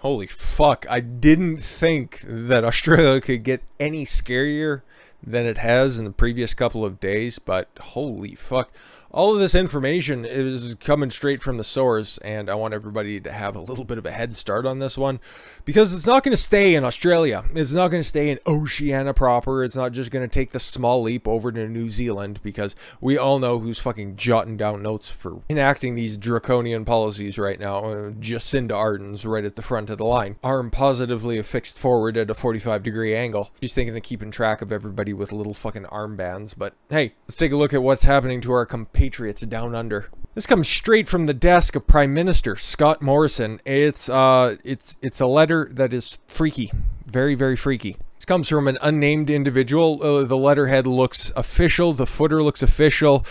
Holy fuck, I didn't think that Australia could get any scarier than it has in the previous couple of days, but holy fuck. All of this information is coming straight from the source, and I want everybody to have a little bit of a head start on this one, because it's not going to stay in Australia. It's not going to stay in Oceania proper. It's not just going to take the small leap over to New Zealand, because we all know who's fucking jotting down notes for enacting these draconian policies right now. Jacinda Ardern's right at the front of the line. Arm positively affixed forward at a 45-degree angle. She's thinking of keeping track of everybody with little fucking armbands, but hey, let's take a look at what's happening to our compatriots down under. This comes straight from the desk of Prime Minister Scott Morrison. It's a letter that is freaky, very, very freaky. This comes from an unnamed individual. The letterhead looks official. The footer looks official.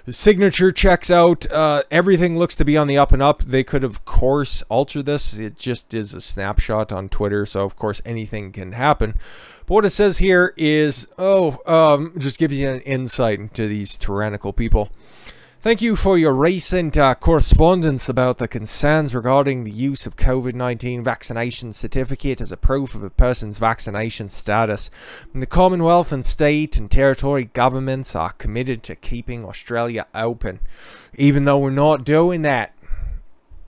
The signature checks out. Everything looks to be on the up and up. They could, of course, alter this. It just is a snapshot on Twitter, so of course anything can happen. But what it says here is, just gives you an insight into these tyrannical people. Thank you for your recent correspondence about the concerns regarding the use of COVID-19 vaccination certificate as a proof of a person's vaccination status. The Commonwealth and state and territory governments are committed to keeping Australia open, even though we're not doing that,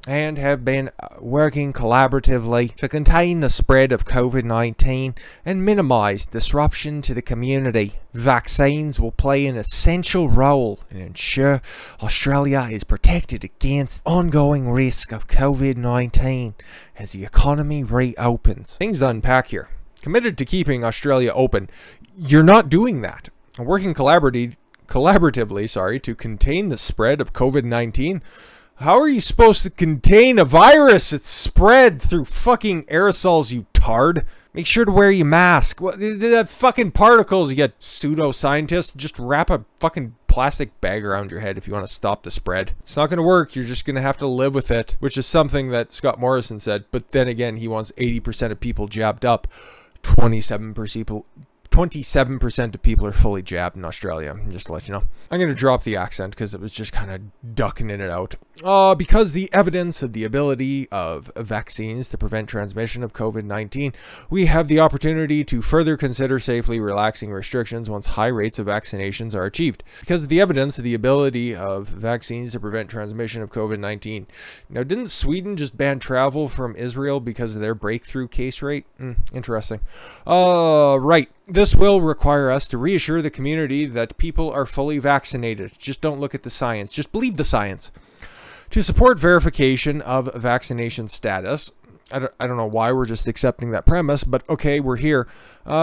and have been working collaboratively to contain the spread of COVID-19 and minimize disruption to the community. Vaccines will play an essential role in ensure Australia is protected against ongoing risk of COVID-19 as the economy reopens. Things to unpack here. Committed to keeping Australia open. You're not doing that. Working collaboratively, to contain the spread of COVID-19. How are you supposed to contain a virus that's spread through fucking aerosols, you tard? Make sure to wear your mask. What, that fucking particles, you get pseudoscientists. Just wrap a fucking plastic bag around your head if you want to stop the spread. It's not going to work. You're just going to have to live with it, which is something that Scott Morrison said. But then again, he wants 80% of people jabbed up. 27% of people are fully jabbed in Australia, just to let you know. I'm going to drop the accent because it was just kind of ducking in and out. Because the evidence of the ability of vaccines to prevent transmission of COVID-19, we have the opportunity to further consider safely relaxing restrictions once high rates of vaccinations are achieved. Because of the evidence of the ability of vaccines to prevent transmission of COVID-19. Now, didn't Sweden just ban travel from Israel because of their breakthrough case rate? Interesting. Right. This will require us to reassure the community that people are fully vaccinated. Just don't look at the science. Just believe the science. To support verification of vaccination status, I don't know why we're just accepting that premise, but okay, we're here.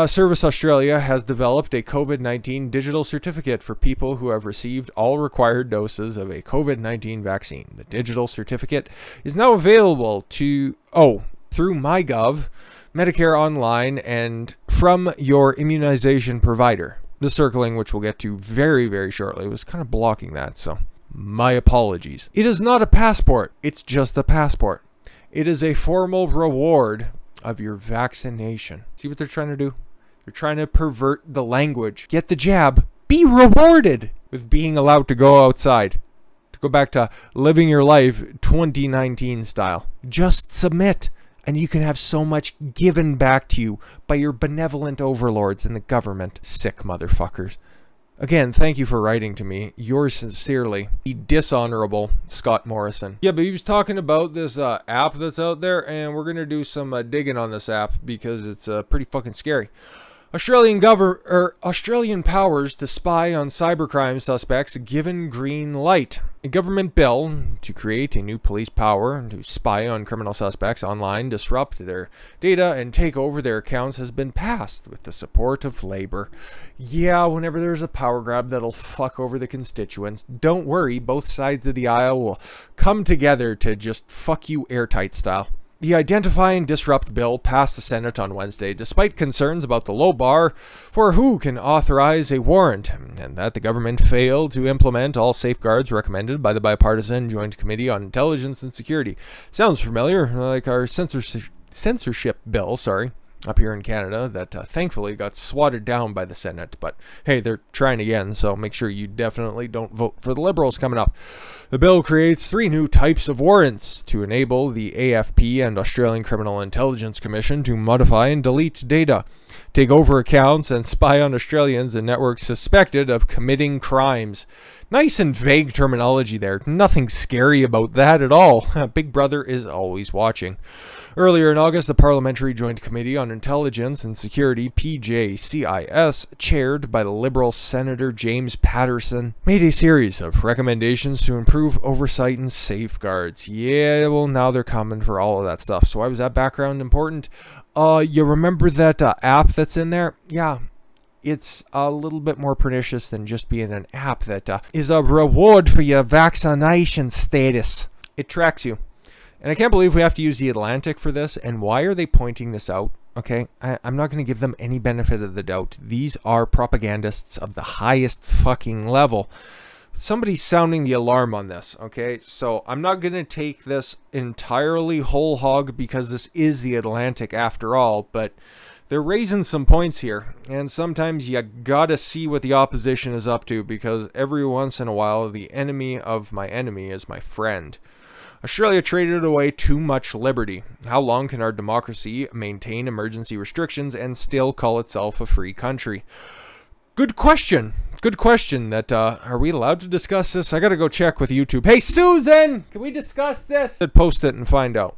Service Australia has developed a COVID-19 digital certificate for people who have received all required doses of a COVID-19 vaccine. The digital certificate is now available through MyGov, Medicare Online, and from your immunization provider. The circling, which we'll get to very, very shortly, was kind of blocking that, so my apologies. It is not a passport. It's just a passport. It is a formal reward of your vaccination. See what they're trying to do? They're trying to pervert the language. Get the jab. Be rewarded with being allowed to go outside. To go back to living your life 2019 style. Just submit. And you can have so much given back to you by your benevolent overlords in the government. Sick motherfuckers. Again, thank you for writing to me. Yours sincerely, the dishonorable Scott Morrison. Yeah, but he was talking about this app that's out there, and we're going to do some digging on this app because it's pretty fucking scary. Australian powers to spy on cybercrime suspects given green light. A government bill to create a new police power to spy on criminal suspects online, disrupt their data, and take over their accounts has been passed with the support of Labour. Yeah, whenever there's a power grab that'll fuck over the constituents, don't worry, both sides of the aisle will come together to just fuck you airtight style. The Identify and Disrupt bill passed the Senate on Wednesday, despite concerns about the low bar for who can authorize a warrant, and that the government failed to implement all safeguards recommended by the Bipartisan Joint Committee on Intelligence and Security. Sounds familiar, like our censorship bill, sorry. up here in Canada that thankfully got swatted down by the Senate. But hey, they're trying again, so make sure you definitely don't vote for the Liberals coming up. The bill creates 3 new types of warrants to enable the AFP and Australian Criminal Intelligence Commission to modify and delete data, take over accounts, and spy on Australians and networks suspected of committing crimes. Nice and vague terminology there. Nothing scary about that at all. Big Brother is always watching. Earlier in August, the Parliamentary Joint Committee on Intelligence and Security, PJCIS, chaired by the Liberal Senator James Patterson, made a series of recommendations to improve oversight and safeguards. Yeah, well, now they're coming for all of that stuff. So why was that background important? You remember that app that's in there? Yeah. It's a little bit more pernicious than just being an app that is a reward for your vaccination status. It tracks you. And I can't believe we have to use the Atlantic for this. And why are they pointing this out? Okay, I'm not going to give them any benefit of the doubt. These are propagandists of the highest fucking level. Somebody's sounding the alarm on this, okay? So I'm not going to take this entirely whole hog because this is the Atlantic after all, but they're raising some points here, and sometimes you gotta see what the opposition is up to, because every once in a while, the enemy of my enemy is my friend. Australia traded away too much liberty. How long can our democracy maintain emergency restrictions and still call itself a free country? Good question. Good question. That are we allowed to discuss this? I gotta go check with YouTube. Hey, Susan! Can we discuss this? Post it and find out.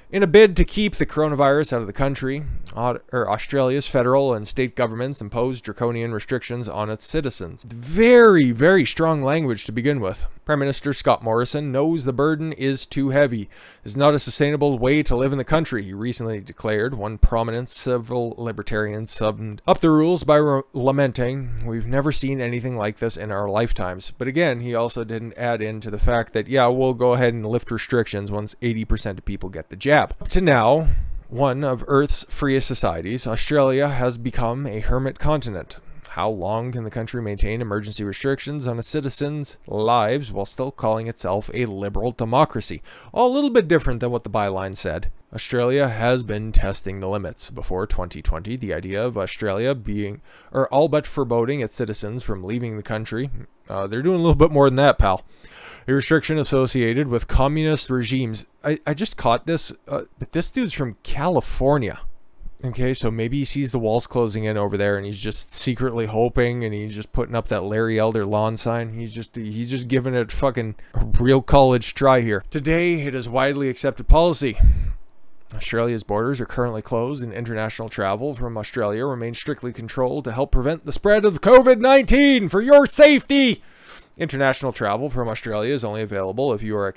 In a bid to keep the coronavirus out of the country, Australia's federal and state governments imposed draconian restrictions on its citizens. Very, very strong language to begin with. Prime Minister Scott Morrison knows the burden is too heavy. It's not a sustainable way to live in the country, he recently declared. One prominent civil libertarian summed up the rules by lamenting, "We've never seen anything like this in our lifetimes." But again, he also didn't add into the fact that, yeah, we'll go ahead and lift restrictions once 80% of people get the jab. Up to now, one of Earth's freest societies, Australia has become a hermit continent. How long can the country maintain emergency restrictions on its citizens' lives while still calling itself a liberal democracy? A little bit different than what the byline said. Australia has been testing the limits. Before 2020, the idea of Australia being, or all but foreboding its citizens from leaving the country, they're doing a little bit more than that, pal. A restriction associated with communist regimes. I just caught this, but this dude's from California. Okay, so maybe he sees the walls closing in over there and he's just secretly hoping, and he's just putting up that Larry Elder lawn sign. He's just giving it fucking a real college try here. Today, it is widely accepted policy. Australia's borders are currently closed, and international travel from Australia remains strictly controlled to help prevent the spread of COVID-19 for your safety. International travel from Australia is only available if you are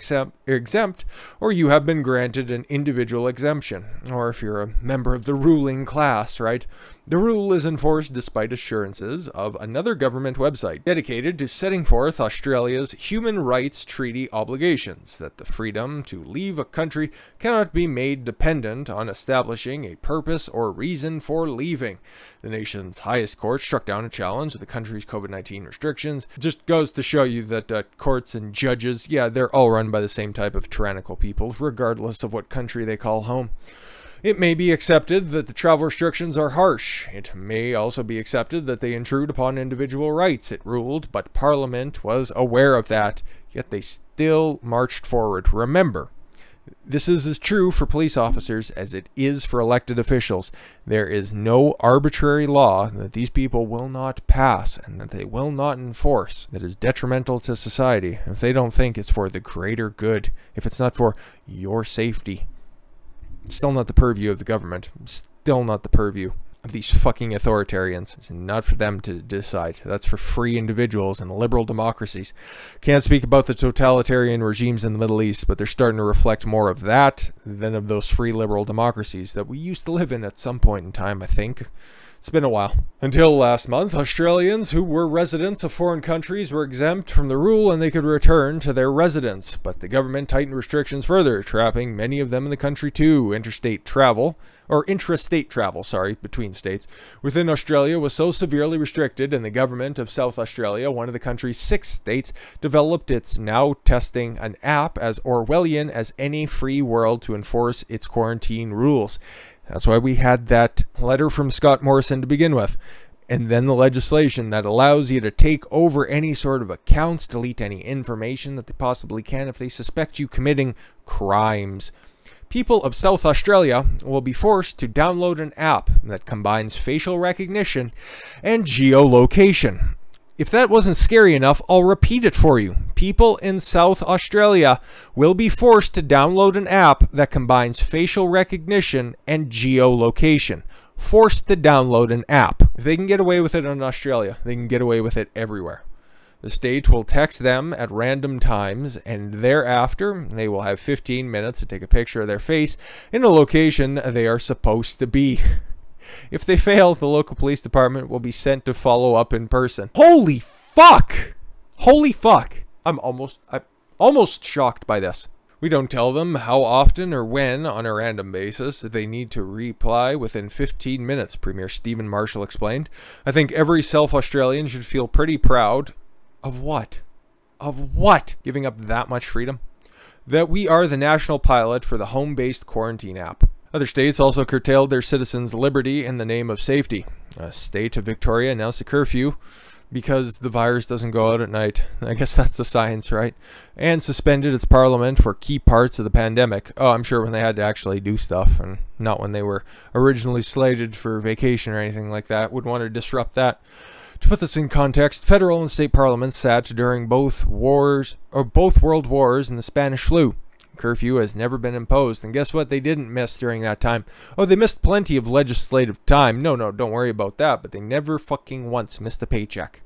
exempt, or you have been granted an individual exemption, or if you're a member of the ruling class, right? The rule is enforced despite assurances of another government website dedicated to setting forth Australia's human rights treaty obligations, that the freedom to leave a country cannot be made dependent on establishing a purpose or reason for leaving. The nation's highest court struck down a challenge to the country's COVID-19 restrictions. It just goes to show you that courts and judges, yeah, they're all run by the same type of tyrannical people, regardless of what country they call home. It may be accepted that the travel restrictions are harsh. It may also be accepted that they intrude upon individual rights, it ruled, but Parliament was aware of that, yet they still marched forward. Remember, this is as true for police officers as it is for elected officials. There is no arbitrary law that these people will not pass and that they will not enforce that is detrimental to society if they don't think it's for the greater good, if it's not for your safety. It's still not the purview of the government. Still not the purview of these fucking authoritarians. It's not for them to decide. That's for free individuals and liberal democracies. Can't speak about the totalitarian regimes in the Middle East, but they're starting to reflect more of that than of those free liberal democracies that we used to live in at some point in time, I think. It's been a while. Until last month, Australians who were residents of foreign countries were exempt from the rule and they could return to their residence. But the government tightened restrictions further, trapping many of them in the country too. Interstate travel or intrastate travel, between states, within Australia was so severely restricted, and the government of South Australia, one of the country's 6 states, developed its now testing an app as Orwellian as any free world to enforce its quarantine rules. That's why we had that letter from Scott Morrison to begin with. And then the legislation that allows you to take over any sort of accounts, delete any information that they possibly can if they suspect you committing crimes. People of South Australia will be forced to download an app that combines facial recognition and geolocation. If that wasn't scary enough, I'll repeat it for you. People in South Australia will be forced to download an app that combines facial recognition and geolocation. Forced to download an app. If they can get away with it in Australia, they can get away with it everywhere. The state will text them at random times, and thereafter they will have 15 minutes to take a picture of their face in a location they are supposed to be. If they fail, the local police department will be sent to follow up in person. Holy fuck! Holy fuck! I'm almost shocked by this. We don't tell them how often or when, on a random basis, they need to reply within 15 minutes, Premier Stephen Marshall explained. I think every South Australian should feel pretty proud of what? Of what? Giving up that much freedom? That we are the national pilot for the home-based quarantine app. Other states also curtailed their citizens' liberty in the name of safety. The state of Victoria announced a curfew because the virus doesn't go out at night. I guess that's the science, right? And suspended its parliament for key parts of the pandemic. Oh, I'm sure when they had to actually do stuff, and not when they were originally slated for vacation or anything like that. Would want to disrupt that. To put this in context, federal and state parliaments sat during both world wars and the Spanish flu. Curfew has never been imposed, and guess what they didn't miss during that time? Oh, they missed plenty of legislative time. No, don't worry about that, but they never fucking once missed a paycheck.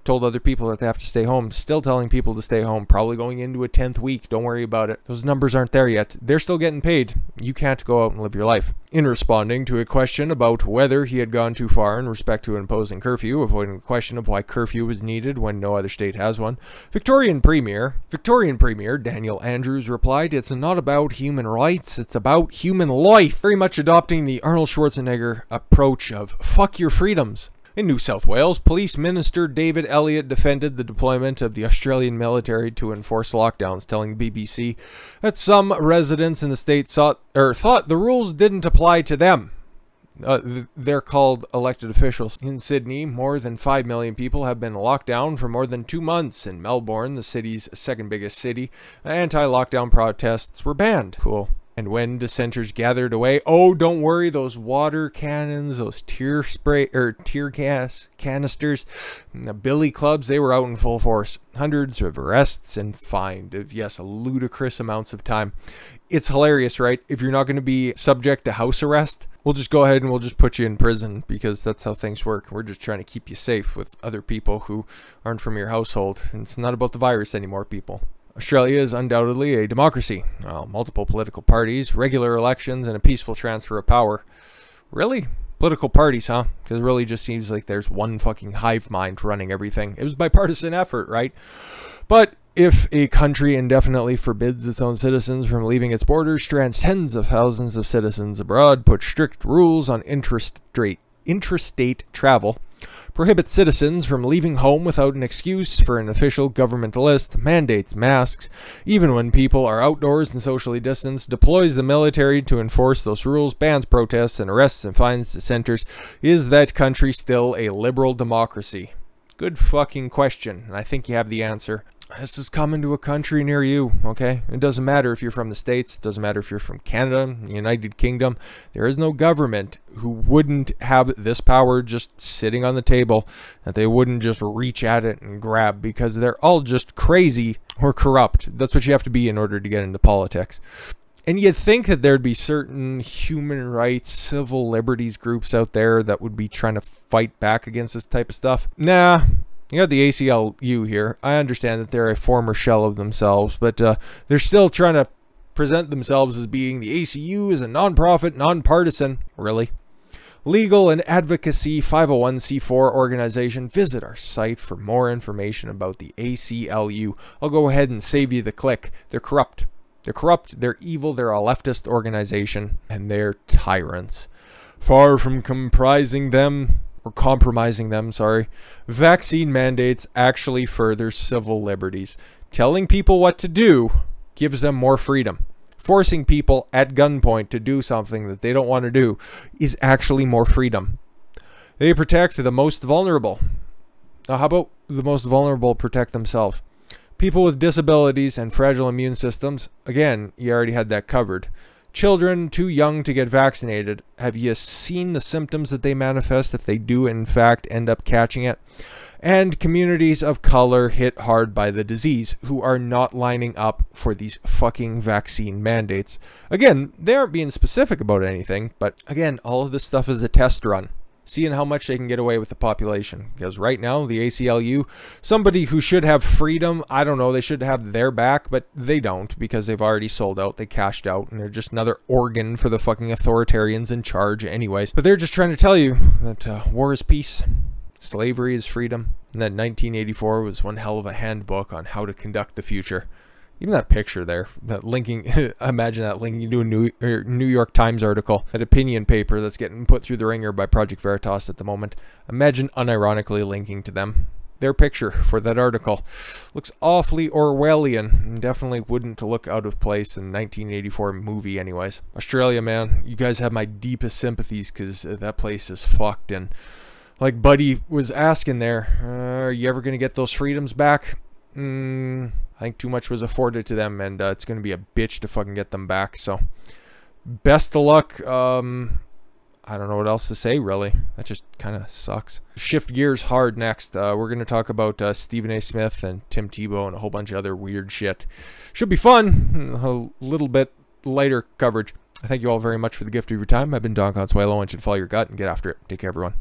Told other people that they have to stay home, still telling people to stay home, probably going into a 10th week. Don't worry about it. Those numbers aren't there yet. They're still getting paid. You can't go out and live your life. In responding to a question about whether he had gone too far in respect to imposing curfew, avoiding the question of why curfew was needed when no other state has one, Victorian Premier Daniel Andrews replied, "It's not about human rights, it's about human life." Very much adopting the Arnold Schwarzenegger approach of fuck your freedoms. In New South Wales, Police Minister David Elliott defended the deployment of the Australian military to enforce lockdowns, telling BBC that some residents in the state thought the rules didn't apply to them. They're called elected officials. In Sydney, more than 5 million people have been locked down for more than 2 months. In Melbourne, the city's second biggest city, anti-lockdown protests were banned. Cool. And when dissenters gathered away, oh, don't worry, those water cannons, those tear gas canisters, the billy clubs, they were out in full force. Hundreds of arrests and fined. Yes, ludicrous amounts of time. It's hilarious, right? If you're not going to be subject to house arrest, we'll just go ahead and we'll just put you in prison because that's how things work. We're just trying to keep you safe with other people who aren't from your household. And it's not about the virus anymore, people. Australia is undoubtedly a democracy. Multiple political parties, regular elections, and a peaceful transfer of power. Really? Political parties, huh? Because it really just seems like there's one fucking hive mind running everything. It was bipartisan effort, right? But if a country indefinitely forbids its own citizens from leaving its borders, strands tens of thousands of citizens abroad, puts strict rules on intrastate travel, prohibits citizens from leaving home without an excuse for an official government list, mandates masks, even when people are outdoors and socially distanced, deploys the military to enforce those rules, bans protests and arrests and fines dissenters. Is that country still a liberal democracy? Good fucking question, and I think you have the answer. This is coming to a country near you, okay? It doesn't matter if you're from the States. It doesn't matter if you're from Canada, the United Kingdom. There is no government who wouldn't have this power just sitting on the table, that they wouldn't just reach at it and grab, because they're all just crazy or corrupt. That's what you have to be in order to get into politics. And you'd think that there'd be certain human rights, civil liberties groups out there that would be trying to fight back against this type of stuff. Nah. You got the ACLU here. I understand that they're a former shell of themselves, but they're still trying to present themselves as being the ACU is a non-profit, non-partisan. Really? Legal and Advocacy 501c4 organization. Visit our site for more information about the ACLU. I'll go ahead and save you the click. They're corrupt. They're corrupt, they're evil, they're a leftist organization, and they're tyrants. Far from compromising them, vaccine mandates actually further civil liberties. Telling people what to do gives them more freedom. Forcing people at gunpoint to do something that they don't want to do is actually more freedom. They protect the most vulnerable. Now, how about the most vulnerable protect themselves? People with disabilities and fragile immune systems, again, you already had that covered. Children too young to get vaccinated, have you seen the symptoms that they manifest if they do in fact end up catching it? And communities of color hit hard by the disease who are not lining up for these fucking vaccine mandates. Again, they aren't being specific about anything, but again, all of this stuff is a test run. Seeing how much they can get away with the population. Because right now, the ACLU, somebody who should have freedom, I don't know, they should have their back, but they don't because they've already sold out, they cashed out, and they're just another organ for the fucking authoritarians in charge anyways. But they're just trying to tell you that war is peace, slavery is freedom, and that 1984 was one hell of a handbook on how to conduct the future. Even that picture there, that linking, imagine that linking to a New York Times article, that opinion paper that's getting put through the ringer by Project Veritas at the moment. Imagine unironically linking to them. Their picture for that article looks awfully Orwellian. Definitely wouldn't look out of place in 1984 movie anyways. Australia, man, you guys have my deepest sympathies because that place is fucked. And like Buddy was asking there, are you ever going to get those freedoms back? I think too much was afforded to them, and it's going to be a bitch to fucking get them back. So, best of luck. I don't know what else to say, really. That just kind of sucks. Shift gears hard next. We're going to talk about Stephen A. Smith and Tim Tebow and a whole bunch of other weird shit. Should be fun. A little bit lighter coverage. I thank you all very much for the gift of your time. I've been Don Consuelo, and should follow your gut and get after it. Take care, everyone.